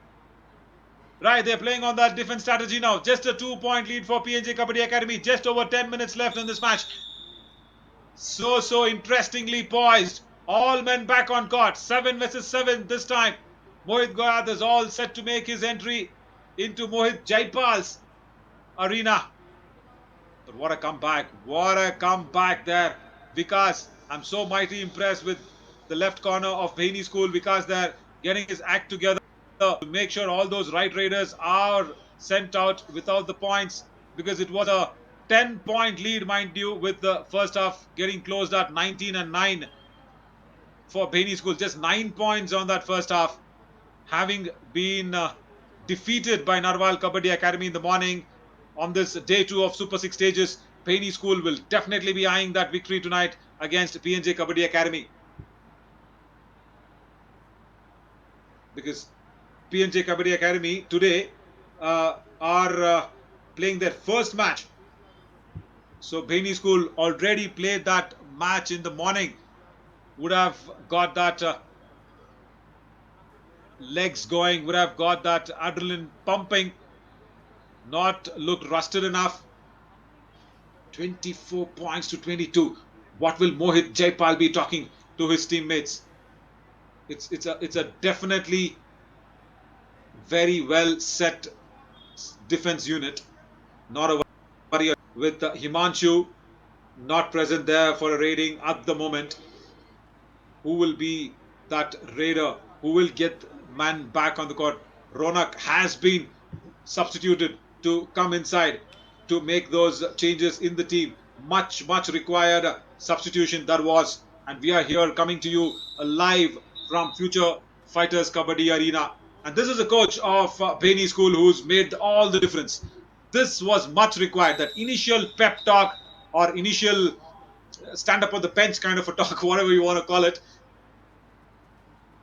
Right, they're playing on that defense strategy now. Just a 2-point lead for P&J Kabaddi Academy. Just over 10 minutes left in this match. So interestingly poised. All men back on court. 7 versus 7 this time. Mohit Goyat is all set to make his entry into Mohit Jaipal's arena. But what a comeback. What a comeback there. Vikas, I'm so mighty impressed with the left corner of Bahini School. Vikas there getting his act together to make sure all those right raiders are sent out without the points, because it was a 10-point lead, mind you, with the first half getting closed at 19-9 for Bahini School. Just 9 points on that first half, having been defeated by Narwal Kabaddi Academy in the morning. On this day 2 of Super 6 stages, Bahini School will definitely be eyeing that victory tonight against P&J Kabaddi Academy, because P&J Kabaddi Academy today are playing their first match. So Bahini School already played that match in the morning, would have got that legs going, would have got that adrenaline pumping, not looked rusted enough. 24 points to 22. What will Mohit Jaipal be talking to his teammates? It's a definitely very well set defense unit. Not a worry with Himanshu not present there for a raiding at the moment. Who will be that raider? Who will get man back on the court? Ronak has been substituted to come inside to make those changes in the team. Much required substitution that was. And we are here coming to you live from Future Fighters Kabaddi Arena. And this is a coach of Bahini School who's made all the difference. This was much required. That initial pep talk or initial stand up on the bench kind of a talk, whatever you want to call it,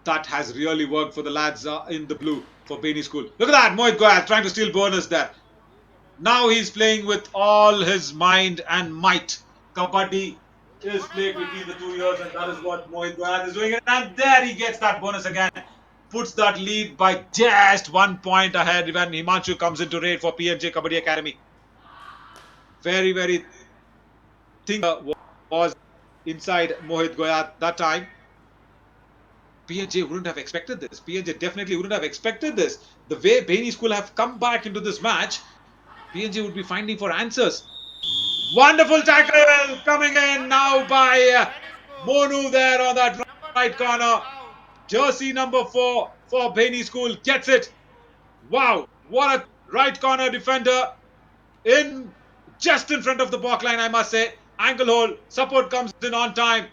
that has really worked for the lads in the blue for Bahini School. Look at that, Mohit Goyat trying to steal bonus there. Now he's playing with all his mind and might. Kabaddi is played between the 2 years, and that is what Mohit Goyat is doing. And there he gets that bonus again. Puts that lead by just 1 point ahead when Himanshu comes into raid for P&J Kabaddi Academy. Very thing was inside Mohit Goyat that time. P&J wouldn't have expected this. P&J definitely wouldn't have expected this. The way Bahini School have come back into this match, P&J would be finding for answers. Wonderful tackle coming in now by Monu there on that right corner. Jersey number 4 for Bahini School gets it. Wow, what a right corner defender just in front of the block line, I must say. Ankle hold, support comes in on time,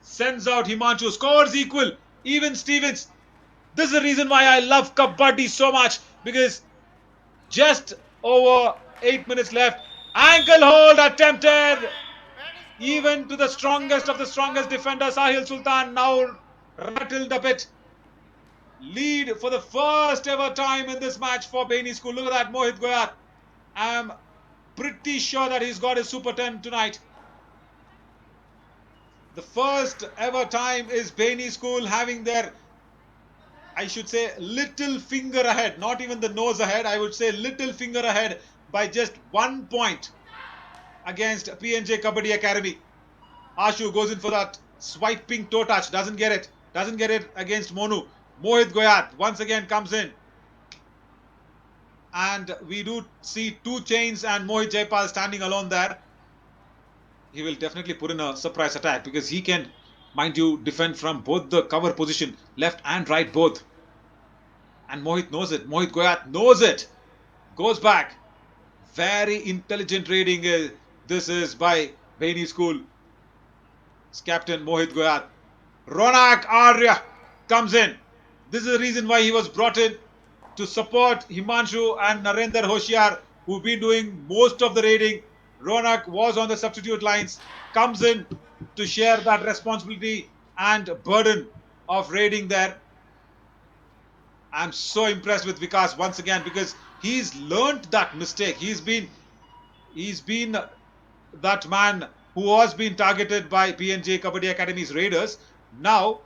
sends out Himanshu, scores equal. Even Stevens. This is the reason why I love Kabaddi so much, because just over 8 minutes left. Ankle hold attempted. Even to the strongest of the strongest defenders, Sahil Sultan now rattled a bit. Lead for the first ever time in this match for Bahini School. Look at that, Mohit Goyat. I'm pretty sure that he's got his Super 10 tonight. The first ever time is Bahini School having their, I should say, little finger ahead. Not even the nose ahead. I would say little finger ahead by just 1 point against P&J Kabaddi Academy. Ashu goes in for that swiping toe touch. Doesn't get it. Doesn't get it against Monu. Mohit Goyat once again comes in. And we do see 2 chains and Mohit Jaipal standing alone there. he will definitely put in a surprise attack because he can, mind you, defend from both the cover position, left and right both. And Mohit knows it. Mohit Goyat knows it. Goes back. Very intelligent raiding. This is by Baini School. It's Captain Mohit Goyat. Ronak Arya comes in. This is the reason why he was brought in to support Himanshu and Narendra Hoshiar, who've been doing most of the raiding. Ronak was on the substitute lines, comes in to share that responsibility and burden of raiding there. I'm so impressed with Vikas once again because he's learnt that mistake. He's been that man who has been targeted by PNJ Kabaddi Academy's raiders. Now,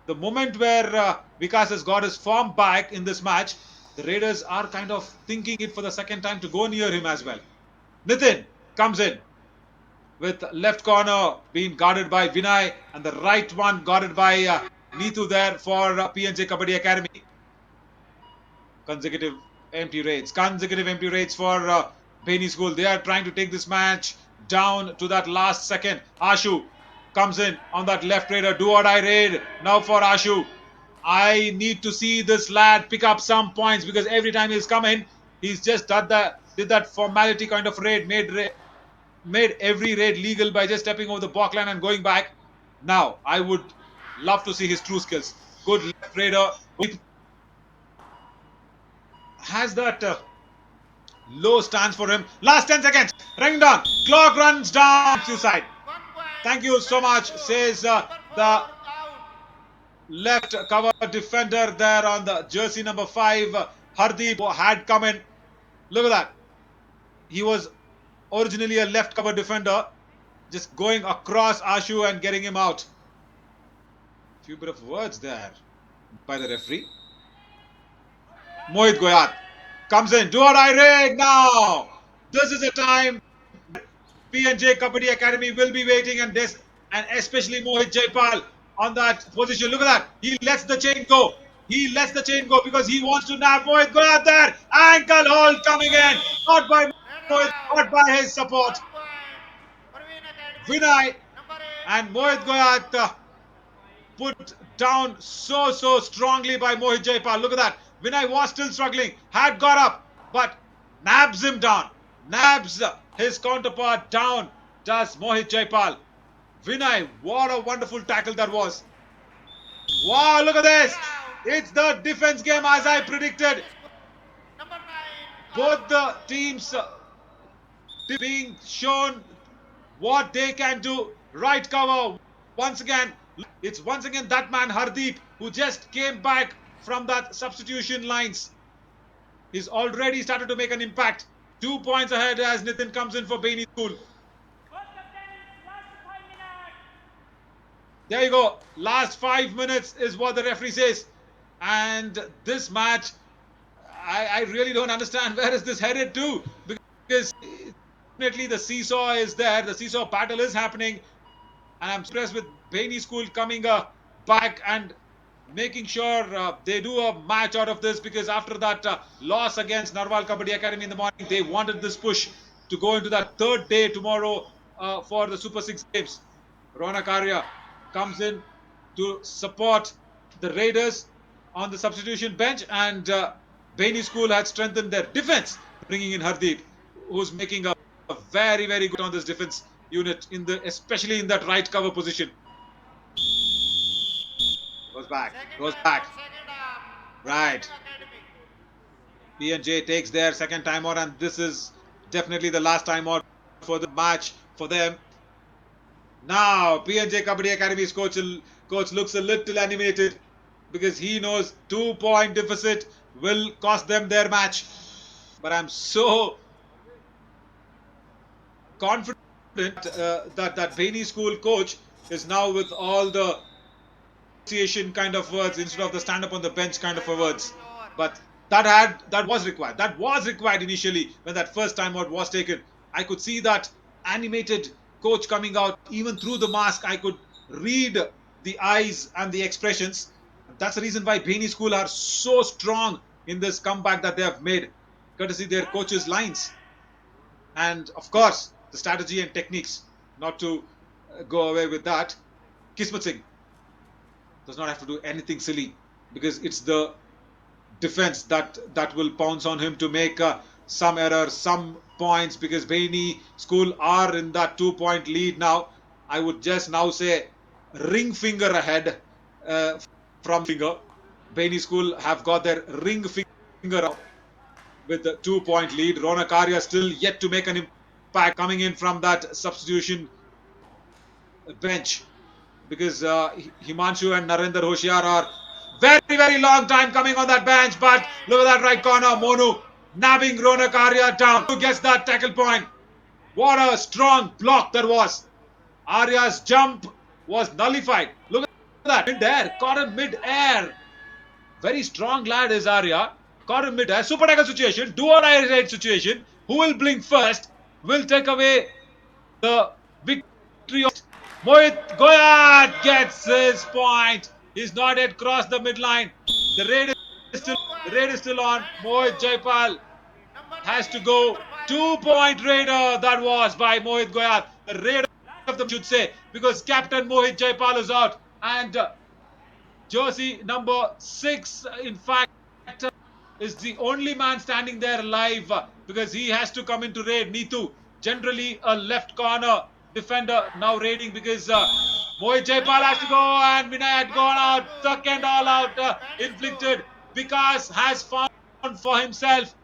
the moment where Vikas has got his form back in this match, the raiders are kind of thinking it for the second time to go near him as well. Nitin comes in with left corner being guarded by Vinay and the right one guarded by Neetu there for PNJ Kabaddi Academy. Consecutive empty raids for Baini School. They are trying to take this match down to that last second. Ashu comes in on that left raider. Do or die raid now for Ashu. I need to see this lad pick up some points because every time he's come in, he's just did that formality kind of raid, made every raid legal by just stepping over the block line and going back. Now, I would love to see his true skills. Good left raider. Has that low stance for him. Last 10 seconds. Running down. Clock runs down. Suicide. 1 point. Thank you so much, says the Out. left cover defender there on the jersey number 5. Hardeep had come in. Look at that. He was originally a left cover defender. Just going across Ashu and getting him out. Few bit of words there by the referee. Mohit Goyat comes in. Do or die raid now. This is a time PNJ Kabaddi Academy will be waiting and especially Mohit Jaipal on that position. Look at that. He lets the chain go. Because he wants to nab Mohit Goyat there. Ankle hold coming in. Not by Mohit, not by his support. 1 point. Parveen Academy. Vinay Number 8. and Mohit Goyat put down so strongly by Mohit Jaipal. Look at that. Vinay was still struggling, had got up, but nabs him down. Nabs his counterpart down, does Mohit Jaipal. Vinay, what a wonderful tackle that was. Wow, look at this. It's the defense game as I predicted. Number 9. Both the teams being shown what they can do. Right cover. Once again, it's that man Hardeep who just came back from that substitution lines. He's already started to make an impact. 2 points ahead as Nitin comes in for Baini School. There you go. Last 5 minutes is what the referee says. And this match, I really don't understand where is this headed to. Because definitely the seesaw is there. The seesaw battle is happening. And I'm impressed with Baini School coming back and making sure they do a match out of this, because after that loss against Narwal Kabaddi Academy in the morning, they wanted this push to go into that third day tomorrow for the Super 6 games. Ronak Arya comes in to support the Raiders on the substitution bench, and Baini School had strengthened their defense, bringing in Hardeep, who's making a very good on this defense unit, especially in that right cover position. Goes back. Right. PNJ takes their second time out, and this is definitely the last time out for the match for them. Now, PNJ Kabaddi Academy's coach looks a little animated because he knows 2-point deficit will cost them their match. But I'm so confident that Baini School coach is now with all the association kind of words instead of the stand up on the bench kind of words. But that was required. That was required initially when that first time out was taken. I could see that animated coach coming out. Even through the mask, I could read the eyes and the expressions. That's the reason why Baini School are so strong in this comeback that they have made, courtesy their coach's lines. And of course, the strategy and techniques. not to go away with that. Kismat Singh does not have to do anything silly because it's the defense that will pounce on him to make some errors, some points, because Baini School are in that 2-point lead now. I would just now say ring finger ahead from finger. Baini School have got their ring finger up with the 2-point lead. Ronak Arya still yet to make an impact coming in from that substitution bench, because Himanshu and Narendra Hoshiar are very long time coming on that bench. But look at that right corner, Monu nabbing Ronak Arya down. Who gets that tackle point? What a strong block that was. Arya's jump was nullified. Look at that, mid-air, caught him mid-air. Very strong lad is Arya. Caught him mid-air. Super tackle situation, do or die rate situation. Who will blink first? Will take away the victory. Mohit Goyat gets his point. He's not yet crossed the midline. The raid is still on. Mohit Jaipal has to go. 2-point raider that was by Mohit Goyat. The raider of them should say, because Captain Mohit Jaipal is out and jersey number 6 in fact is the only man standing there alive because he has to come into raid. Neetu, generally a left corner defender, now raiding because Mohit Jaipal has to go and Vinay had gone out. Second all out inflicted. Vikas has found for himself.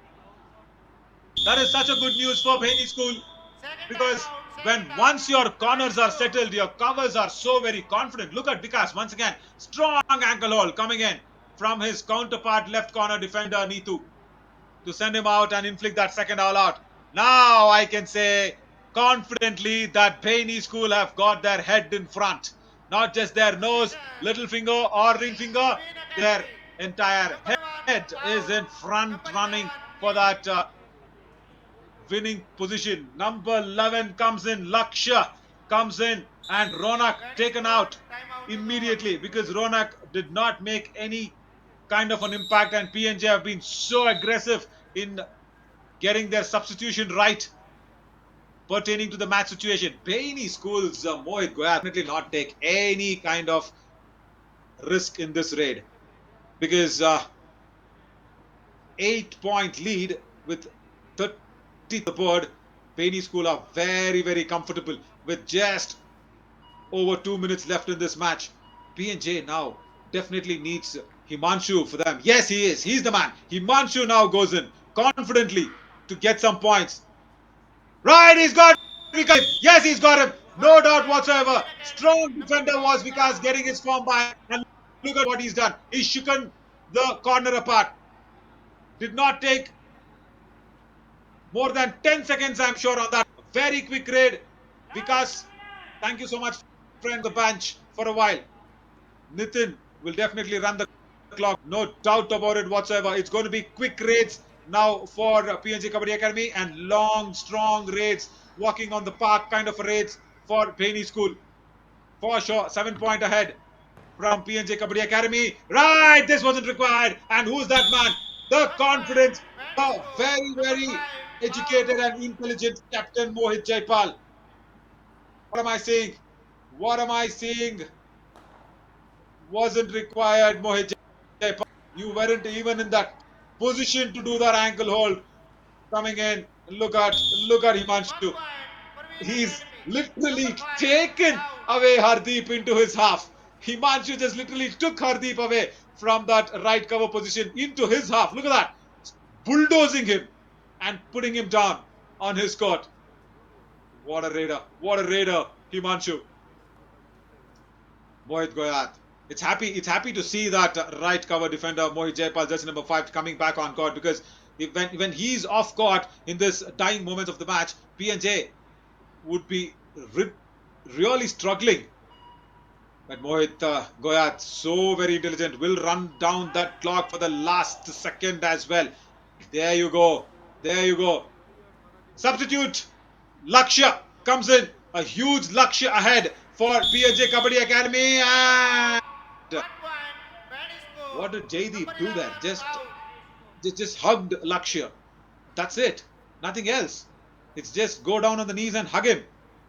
That is such a good news for Baini School, because when once your corners are settled, your covers are so very confident. Look at Vikas once again. Strong ankle hold coming in from his counterpart left corner defender Neetu to send him out and inflict that second all out. Now I can say confidently that Baini School have got their head in front. Not just their nose, little finger or ring finger. Their entire head is in front running for that winning position. Number 11 comes in, Lakshya comes in, and Ronak taken out immediately because Ronak did not make any kind of an impact, and PNJ have been so aggressive in getting their substitution right pertaining to the match situation. Baini School's Mohit Goyat definitely not take any kind of risk in this raid because 8-point lead with 30 the board. Baini School are very comfortable with just over 2 minutes left in this match. PNJ now definitely needs Himanshu for them. Yes, he is. He's the man. Himanshu now goes in confidently to get some points. Right, he's got Vikas. Yes, he's got him. No doubt whatsoever. Strong defender was Vikas, getting his form back. And look at what he's done. He's shooken the corner apart. Did not take more than 10 seconds, I'm sure, on that. Very quick raid. Vikas, thank you so much, friend, the bench for a while. Nitin will definitely run the clock. No doubt about it whatsoever. It's going to be quick raids now for PNJ Kabaddi Academy and long, strong raids, walking on the park kind of raids for Baini School. For sure, 7-point ahead from PNJ Kabaddi Academy. Right, this wasn't required. And who's that man? The confidence, the very educated and intelligent Captain Mohit Jaipal. What am I saying? What am I saying? Wasn't required, Mohit Jaipal. You weren't even in that position to do that ankle hold. Coming in, look at Himanshu. He's literally taken away Hardeep into his half. Himanshu just literally took Hardeep away from that right cover position into his half. Look at that. Bulldozing him and putting him down on his court. What a raider. What a raider, Himanshu. Mohit Goyat. It's happy to see that right cover defender Mohit Jaipal, jersey number 5, coming back on court, because when he's off court in this dying moments of the match, PNJ would be really struggling. But Mohit Goyat, so very intelligent, will run down that clock for the last second as well. There you go. There you go. Substitute Lakshya comes in. A huge Lakshya ahead for PNJ Kabaddi Academy. And what did Jaideep do there? Just hugged Lakshya. That's it. Nothing else. It's just go down on the knees and hug him.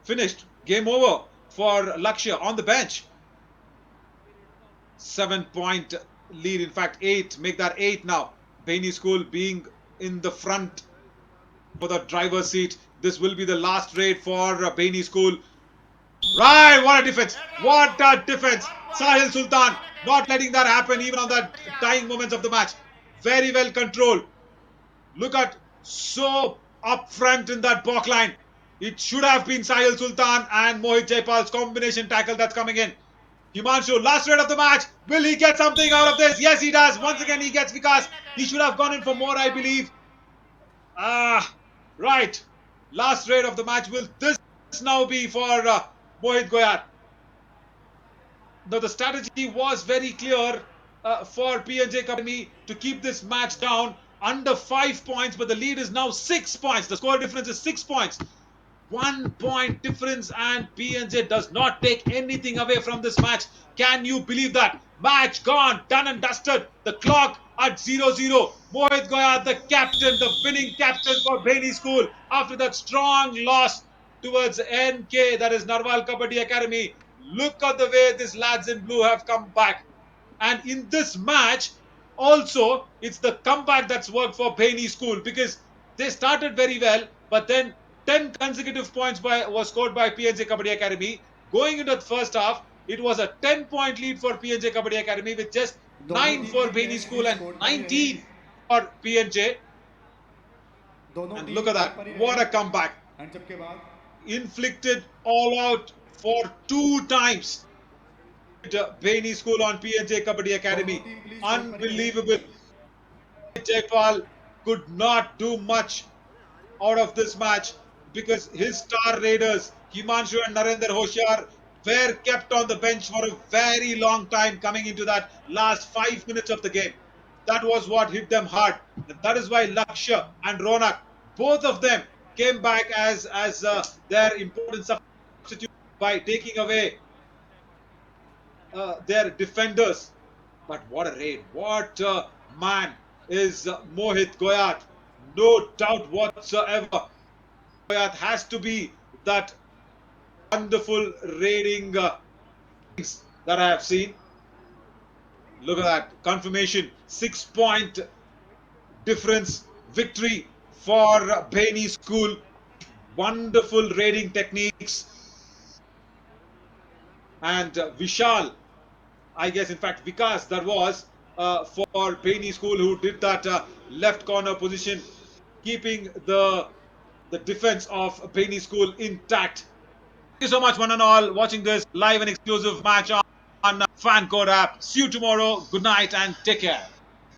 Finished. Game over for Lakshya on the bench. 7-point lead, in fact 8, make that 8 now. Baini School being in the front for the driver's seat. This will be the last raid for Baini School. Right, what a defense! What a defense! Sahil Sultan not letting that happen even on the dying moments of the match. Very well controlled. Look at so up front in that back line. It should have been Sahil Sultan and Mohit Jaipal's combination tackle that's coming in. Himanshu, last raid of the match. Will he get something out of this? Yes, he does. Once again, he gets Vikas. He should have gone in for more, I believe. Right. Last raid of the match. Will this now be for Mohit Goyat? Now, the strategy was very clear for PNJ Academy to keep this match down under 5 points, but the lead is now 6 points. The score difference is 6 points. 1 point difference, and PNJ does not take anything away from this match. Can you believe that? Match gone, done and dusted. The clock at 0-0. Mohit Goyat, the captain, the winning captain for Baini School, after that strong loss towards NK, that is Narwal Kabaddi Academy. Look at the way these lads in blue have come back. And in this match, also, it's the comeback that's worked for Baini School, because they started very well, but then 10 consecutive points was scored by PNJ Kabaddi Academy. Going into the first half, it was a 10-point lead for PNJ Kabaddi Academy with just 9 for Baini School and 19 for PNJ. And look at that. What a comeback. Inflicted all out for 2 times. Baini School on PNJ Kabaddi Academy. Unbelievable. Jaipal could not do much out of this match, because his star raiders, Himanshu and Narendra Hoshiar, were kept on the bench for a very long time coming into that last 5 minutes of the game. That was what hit them hard. That is why Lakshya and Ronak, both of them, came back as their important substitute by taking away their defenders. But what a raid. What a man is Mohit Goyat. No doubt whatsoever. Goyat has to be that wonderful raiding things that I have seen. Look at that. Confirmation. 6-point difference. Victory for Baini School. Wonderful raiding techniques. And Vishal, I guess, in fact, Vikas, that was for Baini School, who did that left corner position, keeping the defense of Baini School intact. Thank you so much, one and all, watching this live and exclusive match on Fan Code app. See you tomorrow. Good night and take care.